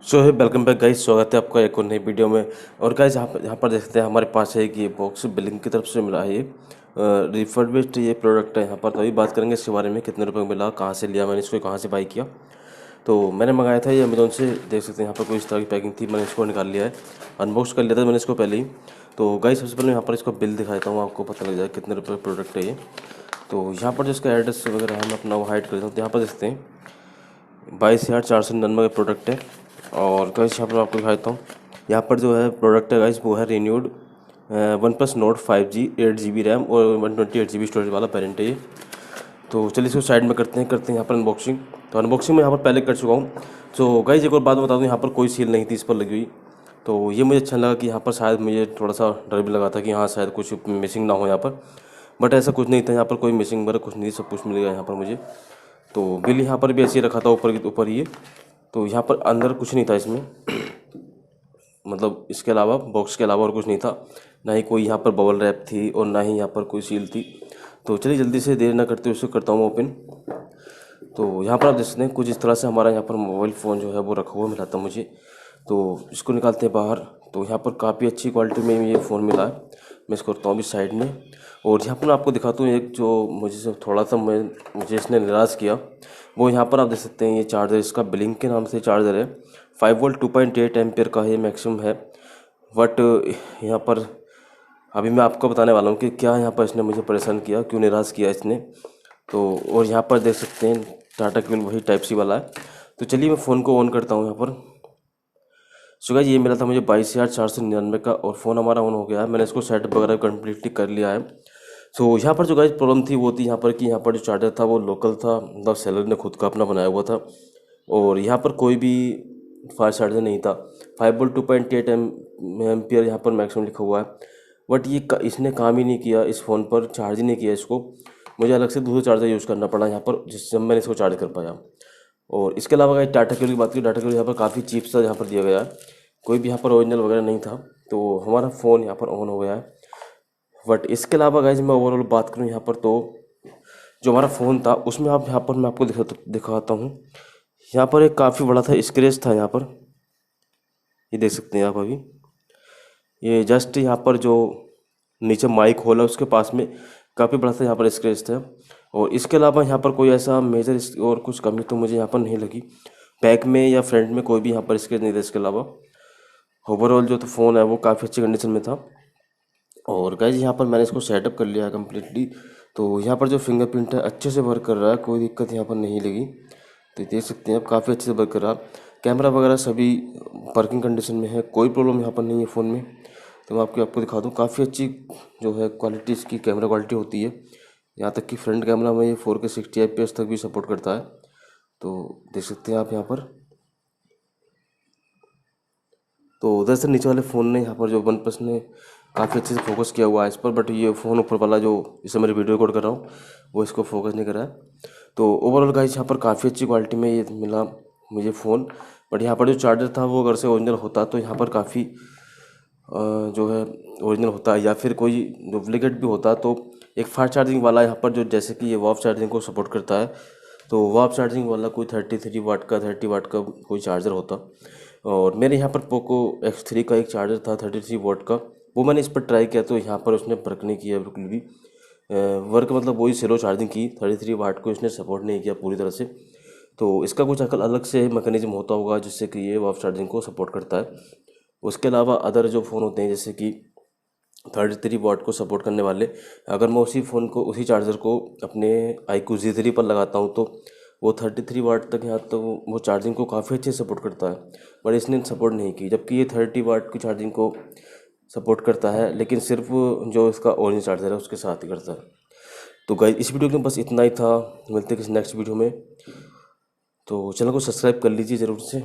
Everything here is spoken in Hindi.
सो है वेलकम बैक गाइस। स्वागत है आपका एक और नई वीडियो में। और गाइस यहाँ पर देख सकते हैं हमारे पास है कि ये बॉक्स बिलिंग की तरफ से मिला है। ये रिफर्बिश्ड ये प्रोडक्ट है। यहाँ पर तो अभी बात करेंगे इसके बारे में, कितने रुपए में मिला, कहाँ से लिया मैंने इसको, कहाँ से बाई किया। तो मैंने मंगाया था ये अमेजोन से। देख सकते हैं यहाँ पर कोई इस तरह की पैकिंग थी, मैंने इसको निकाल लिया है, अनबॉक्स कर लिया था मैंने इसको पहले ही। तो गाइस सबसे पहले यहाँ पर इसको बिल दिखा देता हूँ, आपको पता लग जाए कितने रुपये प्रोडक्ट है ये। तो यहाँ पर जो इसका एड्रेस वगैरह है मैं अपना वो हाइड कर देता हूँ। तो यहाँ पर देखते हैं 22,499 का प्रोडक्ट है। और गाइस यहाँ पर आपको दिखाता हूँ, यहाँ पर जो है प्रोडक्ट है गाइस वो है renewed one plus note 5G 8GB RAM और 128GB स्टोरेज वाला वेरिएंट है ये। तो चलिए इसको साइड में करते हैं यहाँ पर अनबॉक्सिंग। तो अनबॉक्सिंग में यहाँ पर पहले कर चुका हूँ। तो गाइस एक और बात बता दूँ, यहाँ पर कोई सील नहीं थी इस पर लगी हुई। तो ये मुझे अच्छा लगा कि यहाँ पर शायद मुझे थोड़ा सा डर भी लगा था कि हाँ शायद कुछ मिसिंग ना हो यहाँ पर, बट ऐसा कुछ नहीं था। यहाँ पर कोई मिसिंग वगैरह कुछ नहीं, सब कुछ मिल गया यहाँ पर मुझे। तो बिल यहाँ पर भी ऐसे ही रखा था ऊपर के ऊपर ये। तो यहाँ पर अंदर कुछ नहीं था इसमें, मतलब इसके अलावा बॉक्स के अलावा और कुछ नहीं था। ना ही कोई यहाँ पर बबल रैप थी और ना ही यहाँ पर कोई सील थी। तो चलिए जल्दी से देर ना करते हुए उसको करता हूँ ओपन। तो यहाँ पर आप देख सकते हैं कुछ इस तरह से हमारा यहाँ पर मोबाइल फ़ोन जो है वो रखा हुआ मिला था मुझे। तो इसको निकालते हैं बाहर। तो यहाँ पर काफ़ी अच्छी क्वालिटी में ये फ़ोन मिला है। मैं इसको रखता हूँ अभी साइड में। और यहाँ पर मैं आपको दिखाता हूँ एक जो मुझे थोड़ा सा मुझे इसने निराश किया, वो यहाँ पर आप देख सकते हैं ये चार्जर, इसका ब्लिंक के नाम से चार्जर है। 5 वोल्ट 2.8 एम्पियर का ये मैक्सिमम है। बट यहाँ पर अभी मैं आपको बताने वाला हूँ कि क्या यहाँ पर इसने मुझे परेशान किया, क्यों निराश किया इसने। तो और यहाँ पर देख सकते हैं टाटा केबल वही टाइप सी वाला है। तो चलिए मैं फ़ोन को ऑन करता हूँ यहाँ पर। सो गाइस ये मिला था मुझे 22,499 का और फ़ोन हमारा ऑन हो गया है। मैंने इसको सेटअप वगैरह कम्प्लीटली कर लिया है। सो यहाँ पर जो गाइस प्रॉब्लम थी वो थी यहाँ पर कि यहाँ पर जो चार्जर था वो लोकल था, मतलब सेलर ने खुद का अपना बनाया हुआ था। और यहाँ पर कोई भी फास्ट चार्जर नहीं था। 5 वोल्ट 2.8 एम्पियर यहाँ पर मैक्सिमम लिखा हुआ है। बट ये इसने काम ही नहीं किया, इस फ़ोन पर चार्ज ही नहीं किया इसको। मुझे अलग से दूसरा चार्जर यूज़ करना पड़ा यहाँ पर, जिससे मैंने इसको चार्ज कर पाया। और इसके अलावा अगर टाटा केबल की बात करें, टाटा केबल यहाँ पर काफ़ी चीप सा यहाँ पर दिया गया है, कोई भी यहाँ पर ओरिजिनल वगैरह नहीं था। तो हमारा फ़ोन यहाँ पर ऑन हो गया है। बट इसके अलावा गाइज मैं ओवरऑल बात करूँ यहाँ पर, तो जो हमारा फ़ोन था उसमें आप यहाँ पर मैं आपको दिखाता हूँ। यहाँ पर एक काफ़ी बड़ा था स्क्रैच था यहाँ पर, ये देख सकते हैं आप अभी। ये जस्ट यहाँ पर जो नीचे माइक होल है उसके पास में काफ़ी बड़ा सा यहाँ पर स्क्रैच था। और इसके अलावा यहाँ पर कोई ऐसा मेजर और कुछ कमी तो मुझे यहाँ पर नहीं लगी। बैक में या फ्रंट में कोई भी यहाँ पर स्क्रैच नहीं था। इसके अलावा ओवरऑल जो तो फ़ोन है वो काफ़ी अच्छी कंडीशन में था। और गाइज यहाँ पर मैंने इसको सेटअप कर लिया है कम्प्लीटली। तो यहाँ पर जो फिंगरप्रिंट है अच्छे से वर्क कर रहा है, कोई दिक्कत यहाँ पर नहीं लगी। तो देख सकते हैं आप काफ़ी अच्छे से वर्क कर रहा है। कैमरा वगैरह सभी वर्किंग कंडीशन में है, कोई प्रॉब्लम यहाँ पर नहीं है फ़ोन में। तो मैं आपको दिखा दूँ, काफ़ी अच्छी जो है क्वालिटी इसकी कैमरा क्वालिटी होती है। यहाँ तक कि फ्रंट कैमरा में ये 4K 60 IPS तक भी सपोर्ट करता है। तो देख सकते हैं आप यहाँ पर। तो उधर से नीचे वाले फ़ोन ने यहाँ पर जो वन प्लस ने काफ़ी अच्छे से फोकस किया हुआ है इस पर, बट ये फ़ोन ऊपर वाला जो इसे मैं वीडियो रिकॉर्ड कर रहा हूँ वो इसको फोकस नहीं कर रहा है। तो ओवरऑल गाइस यहाँ पर काफ़ी अच्छी क्वालिटी में ये मिला मुझे फ़ोन। बट यहाँ पर जो चार्जर था वो अगर से ओरिजिनल होता तो यहाँ पर काफ़ी जो है ओरिजिनल होता या फिर कोई डुप्लीकेट भी होता। तो एक फास्ट चार्जिंग वाला यहाँ पर जो, जैसे कि ये वाफ चार्जिंग को सपोर्ट करता है, तो वाफ चार्जिंग वाला कोई 33 वाट का 30 वाट का कोई चार्जर होता। और मेरे यहाँ पर पोको X3 का एक चार्जर था 33 वाट का, वो मैंने इस पर ट्राई किया तो यहाँ पर उसने वर्क नहीं किया बिल्कुल भी। वर्क मतलब वही स्लो चार्जिंग की, 33 वाट को इसने सपोर्ट नहीं किया पूरी तरह से। तो इसका कुछ अलग से मैकेनिज्म होता होगा जिससे कि ये वाफ चार्जिंग को सपोर्ट करता है। उसके अलावा अदर जो फ़ोन होते हैं जैसे कि 33 वाट को सपोर्ट करने वाले, अगर मैं उसी फ़ोन को उसी चार्जर को अपने iQOO Z3 पर लगाता हूँ तो वो 33 वाट तक यहाँ तो वो चार्जिंग को काफ़ी अच्छे से सपोर्ट करता है। बट इसने सपोर्ट नहीं की, जबकि ये 30 वाट की चार्जिंग को सपोर्ट करता है, लेकिन सिर्फ जो इसका ओरिजिनल चार्जर है उसके साथ ही करता है। तो गाइस इस वीडियो में बस इतना ही था, मिलते हैं किसी नेक्स्ट वीडियो में। तो चैनल को सब्सक्राइब कर लीजिए ज़रूर से।